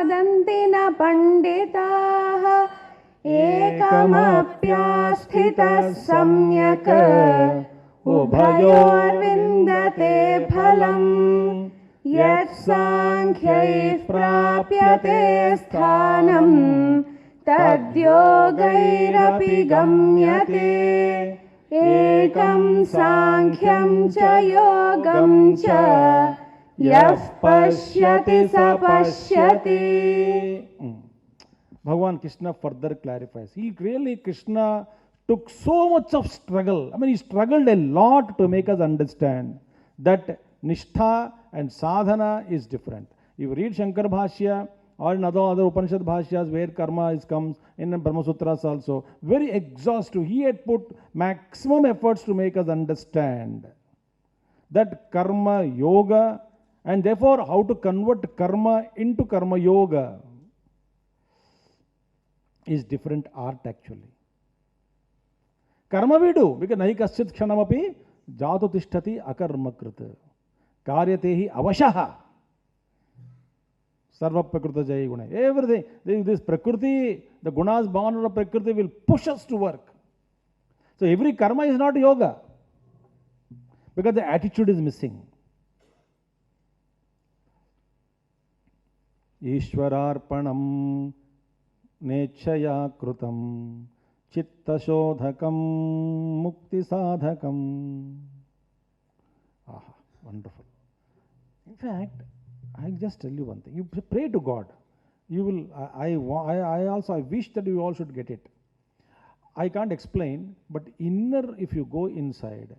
वदन्ति न पण्डिताः एकमप्यास्थितः सम्यक् उभयोर्विन्दते फलम् यत्साङ्ख्यैः प्राप्यते स्थानम् तद्योगैरपि गम्यते एकं साङ्ख्यं च योगं च यः पश्यति स पश्यति. Bhagavan Krishna further clarifies. Krishna took so much of struggle. I mean, he struggled a lot to make us understand that Nishtha and Sadhana is different. If you read Shankar Bhashya or in other Upanishad Bhashyas where karma comes, in Brahma Sutras also, very exhaustive. He had put maximum efforts to make us understand that karma yoga, and therefore how to convert karma into karma yoga is different art actually. Karma we do, because nahi kaschit kshanamapi jato tishtati akarma krita karyate hi avashaha sarva prakrita jai guna. Everything, this prakriti, the gunas born of prakriti will push us to work. So every karma is not yoga, because the attitude is missing. Ishwararpanam Nechaya Krutam Chitta Shodhakam Mukti Sadhakam. Aha, wonderful. In fact, I'll just tell you one thing. You pray to God. You will. I wish that you all should get it. I can't explain, but if you go inside,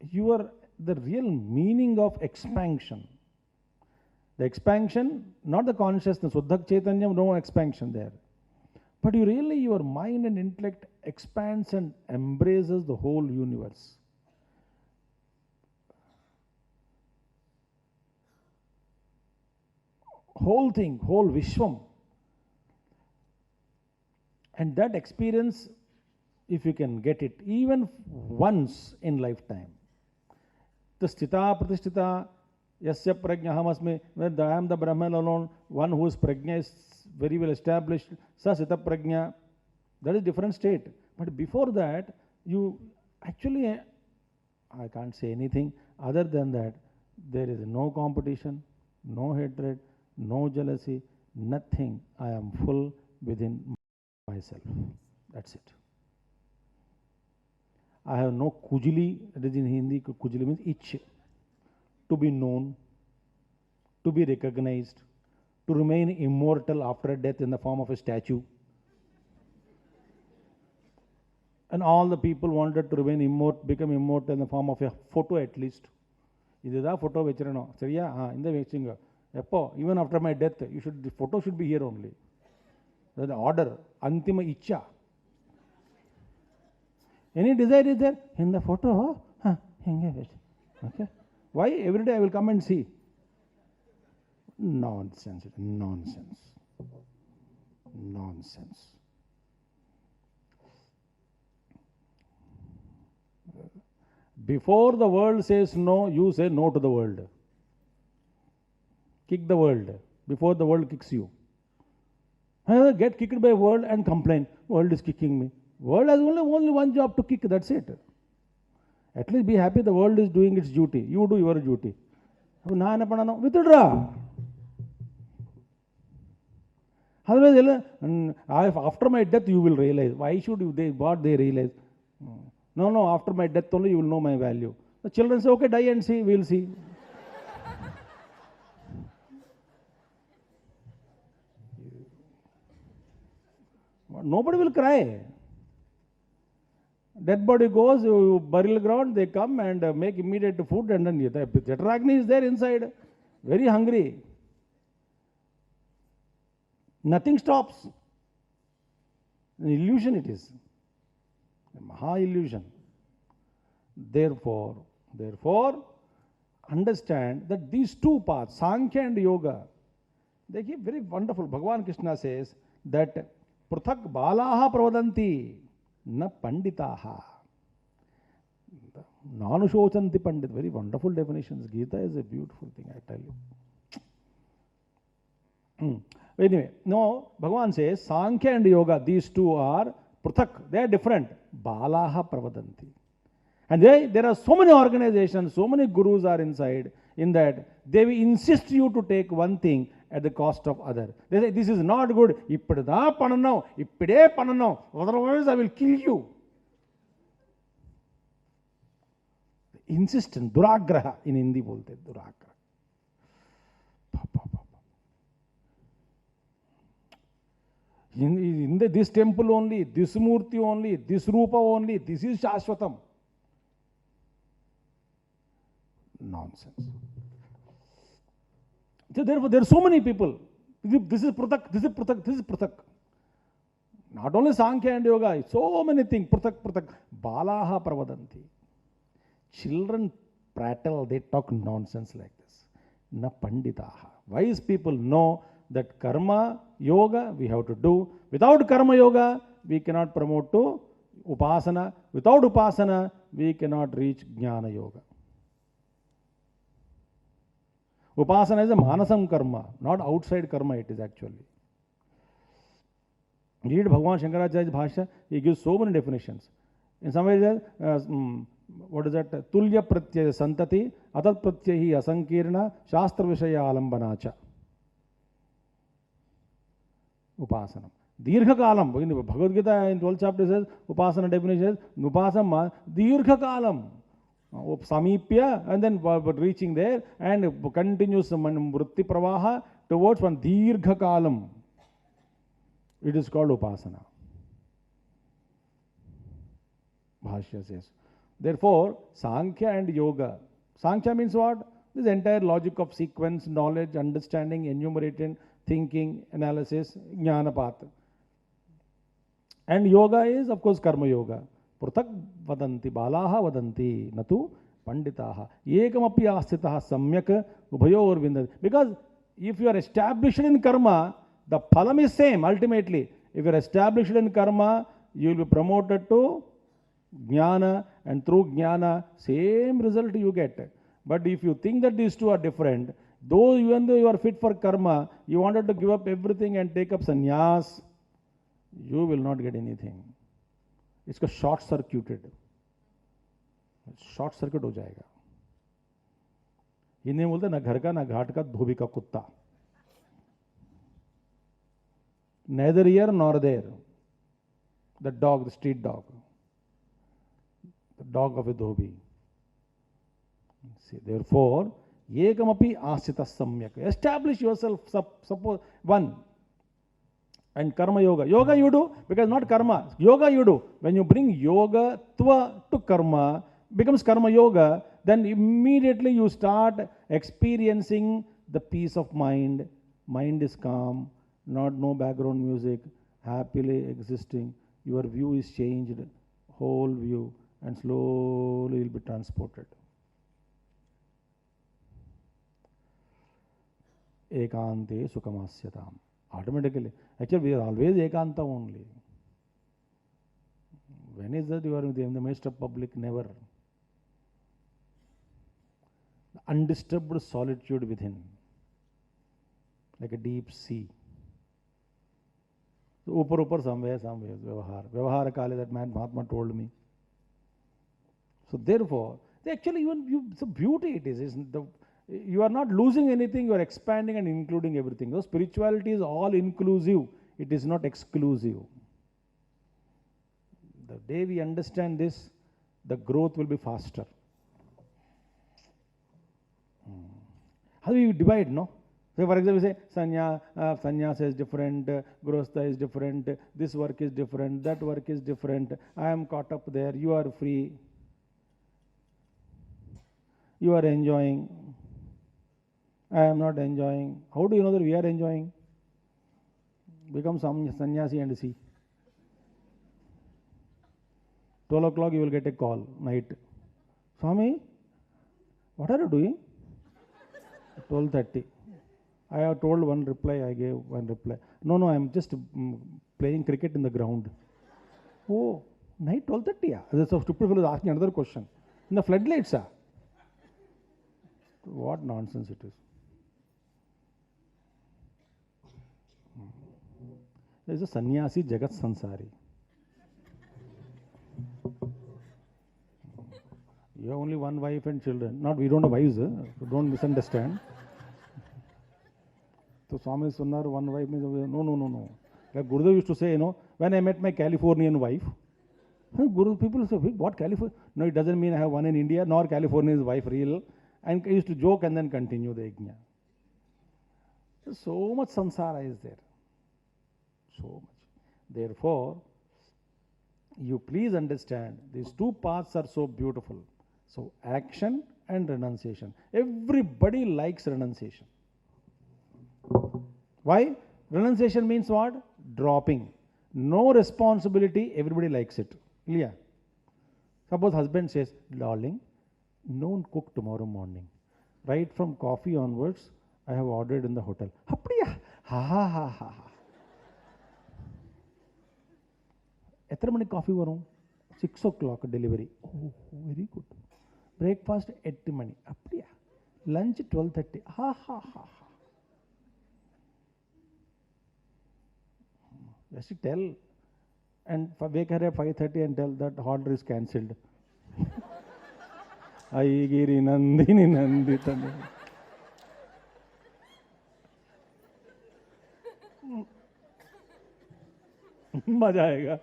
the real meaning of expansion. The expansion, not the consciousness, Suddhak Chaitanyam, no expansion there. But your mind and intellect expands and embraces the whole universe. Whole thing, whole Vishwam. And that experience, if you can get it, even once in lifetime. The Sthita Pratisthita, Yasya Prajna Hamasme, when I am the Brahman alone, one whose Prajna is very well established, Sa Sita Prajna, that is different state. But before that, you actually, I can't say anything other than that, there is no competition, no hatred, no jealousy, nothing. I am full within myself. That's it. I have no kujili, that is in Hindi, kujili means itch. To be known, to be recognized, to remain immortal after death in the form of a statue. And all the people wanted to remain become immortal in the form of a photo at least. This is a photo vechirano. Seriya? In the veching. Even after my death, the photo should be here only. That's the order. Antima Icha. Any desire is there? In the photo, okay. Why? Every day I will come and see. Nonsense. Nonsense. Nonsense. Before the world says no, you say no to the world. Kick the world before the world kicks you. Get kicked by world and complain. World is kicking me. World has only one job to kick. That's it. At least be happy the world is doing its duty. You do your duty. Withdraw. Otherwise, after my death you will realize. Why should you? What they realize? No, after my death only you will know my value. The children say, okay, die and see, we'll see. Nobody will cry. Dead body goes, burial ground, they come and make immediate food, and then the Jatragni is there inside, very hungry. Nothing stops. An illusion it is. A Maha illusion. Therefore, understand that these two paths, Sankhya and Yoga, they give very wonderful. Bhagavan Krishna says that Pruthak Balaha Pravadanti Na Panditaha. Nanushocanti Pandit. Very wonderful definitions. Gita is a beautiful thing, I tell you. Anyway, no, Bhagavan says Sankhya and Yoga, these two are pruthak, they are different. Balaha pravadanti. And there are so many organizations, so many gurus are inside, in that they will insist you to take one thing at the cost of other. They say, this is not good, ippada pananam, ipide pananam, otherwise I will kill you. Insistence, duragraha in Hindi bolte, duragraha. In this temple only, this murti only, this rupa only, this is Shashwatam. Nonsense. So therefore, there are so many people. This is Pruthak, this is Pruthak, this is Pruthak. Not only Sankhya and Yoga, so many things. Pruthak, Pruthak. Balaha pravadanti. Children prattle, they talk nonsense like this. Na panditaha. Wise people know that karma, yoga, we have to do. Without karma yoga, we cannot promote to upasana. Without upasana, we cannot reach jnana yoga. Upasana is a manasam karma, not outside karma it is actually. Read Bhagavan Shankaracharya's Bhashya, he gives so many definitions. In some ways, what is that? Tulya pratyaya santati, atat pratyahi asankirna, shastra vishaya alambanacha. Upasanam. Dirgha kalam. In the Bhagavad Gita in 12th chapter says, Upasana definition is, Upasama, Dirgha kalam. Samipya, and then reaching there, and continuous vritti pravaha towards one Dirgha kalam. It is called Upasana. Bhashya says. Therefore, Sankhya and Yoga. Sankhya means what? This entire logic of sequence, knowledge, understanding, enumerating, thinking, analysis, jnana path. And Yoga is, of course, Karma Yoga. Pruthak vadanti, balaha vadanti, natu panditaha. Ekamapi asthitaha samyak ubhayor vindati. Because if you are established in karma, the phalam is same ultimately. If you are established in karma, you will be promoted to jnana, and through jnana, same result you get. But if you think that these two are different, even though you are fit for karma, you wanted to give up everything and take up sannyas, you will not get anything. इसको short सर्क्यूटेड, short circuit हो जाएगा. ये नहीं बोलते ना घर का ना घाट का धोबी का कुत्ता. Neither here nor there. The dog, the street dog, the dog of a dhobi. See, therefore, ekamapi asita samyak. Establish yourself. Suppose one. And karma yoga. Yoga you do because not karma. Yoga you do. When you bring yoga to karma, becomes karma yoga, then immediately you start experiencing the peace of mind. Mind is calm, no background music, happily existing. Your view is changed, whole view, and slowly will be transported. Ekante sukhamasyatam. Automatically. Actually, we are always ekanta only. When is that you are in the midst of public? Never. Undisturbed solitude within, like a deep sea. So, upar somewhere, Vyavahara Kali, that man Mahatma told me. So therefore, actually so beauty it is. You are not losing anything, you are expanding and including everything. So spirituality is all inclusive, it is not exclusive. The day we understand this, the growth will be faster. How do you divide, no? So for example, we say, sannyasa is different, grostha is different, this work is different, that work is different, I am caught up there, you are free, you are enjoying, I am not enjoying. How do you know that we are enjoying? Become some sannyasi and see. 12 o'clock you will get a call, night. Swami, what are you doing? 12:30. I have told one reply, I gave one reply. No, I am just playing cricket in the ground. Oh, night 12:30? Yeah. That's a stupid fellow is asking another question. In the floodlights, sir. What nonsense it is. There is a sannyasi jagat sansari. You have only one wife and children. Not, we don't have wives, don't misunderstand. So Swami Sunnar, one wife means, no. Like Gurudev used to say, when I met my Californian wife, Guru people say, what California? No, it doesn't mean I have one in India, nor California's wife real. And I used to joke and then continue the yajna. So much samsara is there. So much. Therefore, you please understand, these two paths are so beautiful. So action and renunciation. Everybody likes renunciation. Why? Renunciation means what? Dropping. No responsibility, everybody likes it. Yeah. Suppose husband says, darling, don't cook tomorrow morning. Right from coffee onwards, I have ordered in the hotel. Apdiya? Ha. Etra mani coffee varum? 6 o'clock delivery. Oh, very good. Breakfast 8 mani. Apdiya? Lunch 12:30. Ha. Just tell and wake her at 5:30 and tell that order is cancelled. Aigiri Nandini Nanditani. Maja aega.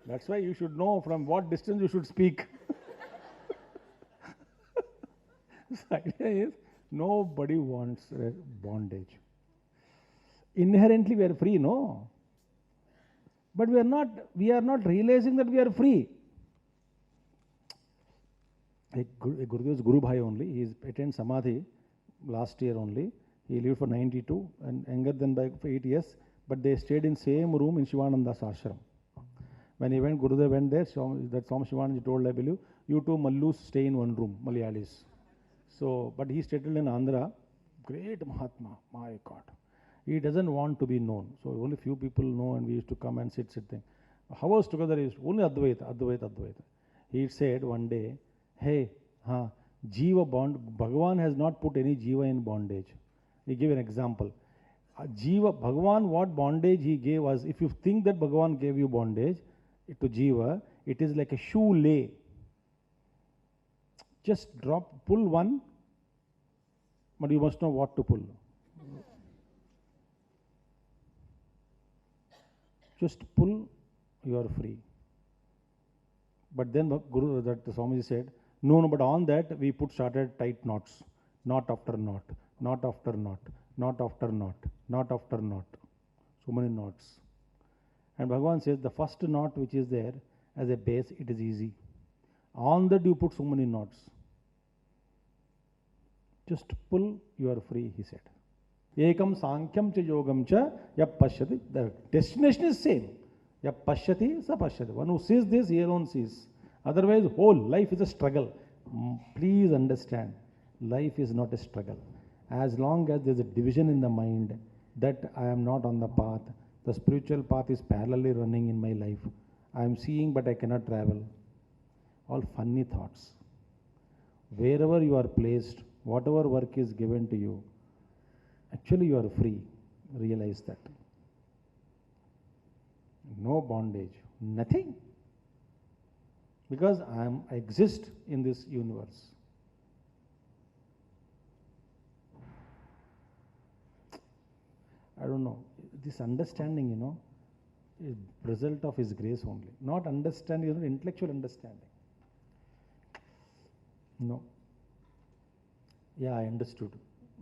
That's why you should know from what distance you should speak. The idea is nobody wants bondage. Inherently we are free, no? But we are not realizing that we are free. Gurudev's Guru Bhai only, he attained Samadhi last year only. He lived for 92 and younger than by 8 years, but they stayed in same room in Shivananda's ashram. When he went, Gurudev went there, that Swami Shivananda told, I believe, you two Mallus stay in one room, Malayalis. So, but he settled in Andhra, great Mahatma, my God. He doesn't want to be known. So only few people know and we used to come and sit thing. Hours together is only Advaita. He said one day, hey, Jiva bond, Bhagavan has not put any Jiva in bondage. He gave an example. Jiva, Bhagavan, what bondage he gave was, if you think that Bhagavan gave you bondage to Jiva, it is like a shoe lay. Just pull one, but you must know what to pull. Just pull, you are free. But then Guru, that the Swamiji said, no, but on that we started tight knots. Knot after knot, knot after knot, knot after knot, knot after knot. So many knots. And Bhagavan says the first knot which is there as a base, it is easy. On that you put so many knots. Just pull, you are free, he said. Ekam sankyam cha yogam cha yap pashyati. The destination is same. Yap pashyati sa pashyati. One who sees this, he alone sees. Otherwise, whole life is a struggle. Please understand, life is not a struggle. As long as there is a division in the mind that I am not on the path, the spiritual path is parallelly running in my life. I am seeing but I cannot travel. All funny thoughts. Wherever you are placed, whatever work is given to you, actually you are free. Realize that. No bondage, nothing. Because I exist in this universe. I don't know. This understanding, is result of His grace only. Not understanding, intellectual understanding. No. Yeah, I understood.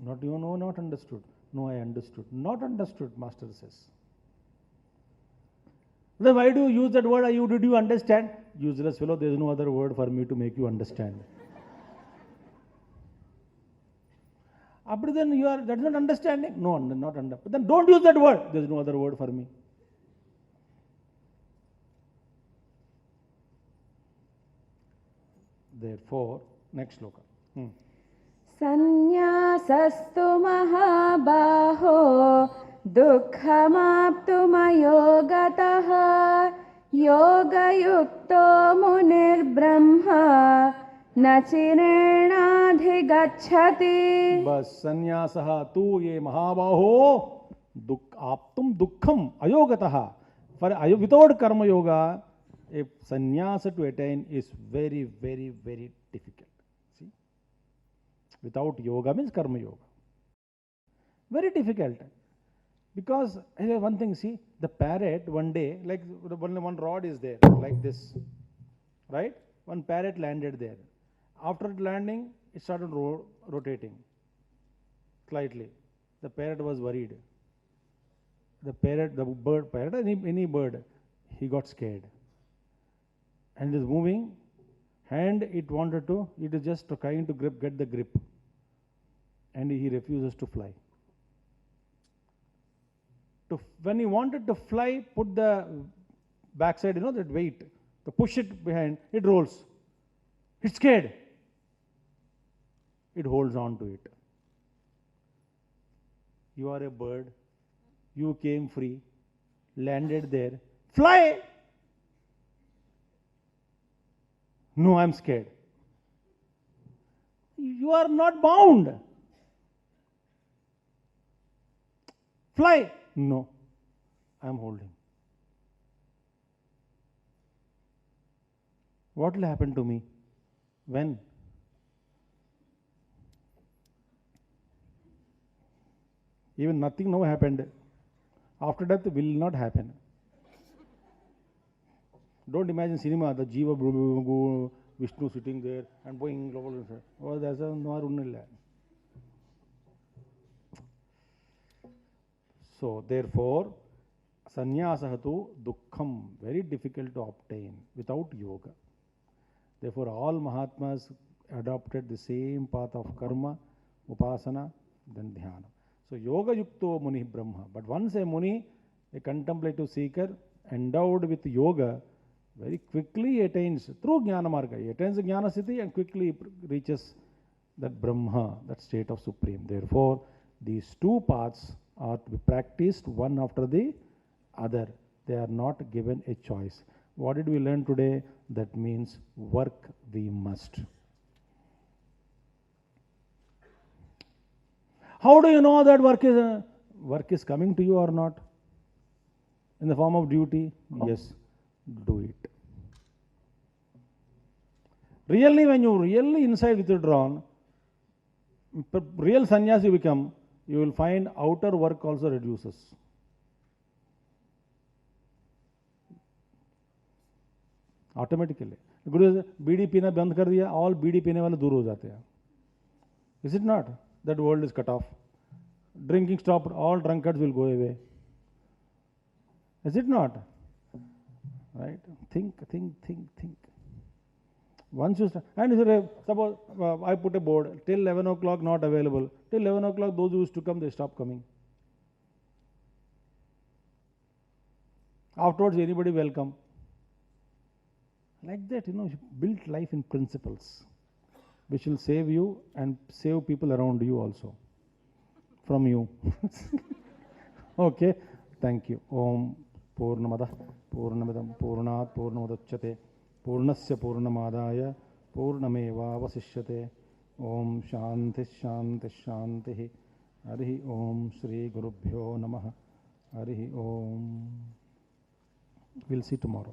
Not not understood. No, I understood. Not understood, Master says. Then why do you use that word? Did you understand? Useless fellow, there is no other word for me to make you understand. But then that's not understanding. No, not under. But then don't use that word. There is no other word for me. Therefore, next sloka. Sannyāsastu mahabāho dukkhamāptumayo gataha yoga yukto munir brahma nachirenādhi gacchati. बस संन्यासः तू ये महाबाहो Aptum dukkham ayogataha. Without karma yoga, a sannyasa to attain is very, very, very difficult. See? Without yoga means karma yoga. Very difficult. Because one thing, see, the parrot one day, like one rod is there, like this, right? One parrot landed there. After landing, it started rotating slightly. The parrot was worried. The bird, any bird, he got scared. And it is moving, and it is just trying to get the grip. And he refuses to fly. When he wanted to fly, put the backside, that weight, to push it behind, it rolls. It's scared. It holds on to it. You are a bird. You came free, landed there. Fly! No, I'm scared. You are not bound. Fly! No, I'm holding. What will happen to me? When? Even nothing now happened. After death will not happen. Don't imagine cinema, the Jiva Vishnu sitting there and going global. Oh, that's a no. So, therefore, sannyasahatu dukkham, very difficult to obtain without yoga. Therefore, all Mahatmas adopted the same path of karma, upasana, then dhyana. So, yoga yukto muni brahma. But once a muni, a contemplative seeker, endowed with yoga, very quickly attains, through jnana marga, he attains the jnana siddhi and quickly reaches that brahma, that state of supreme. Therefore, these two paths are to be practiced one after the other. They are not given a choice. What did we learn today? That means work we must. How do you know that work is coming to you or not? In the form of duty? Yes, do it. Really, when you really inside withdrawn, real sannyasi you become, you will find outer work also reduces. Automatically. Guru बीड़ी पीना बंद कर दिया, all बीड़ी पीने वाले दूर हो जाते हैं. Is it not? That world is cut off. Drinking stopped, all drunkards will go away. Is it not? Right? Think. Once you start, and suppose I put a board, till 11 o'clock not available. Till 11 o'clock, those who used to come, they stop coming. Afterwards, anybody welcome. Like that, you build life in principles, which will save you and save people around you also. From you. Okay? Thank you. Om Purnamada Purnamidam Purnat Purnamudachyate Purnasya Purnamadaya Purnameva Vasishyate. Om Shanti Shanti Shanti. Harihi Om Shri Gurubhyo Namaha. Harihi Om. We'll see tomorrow.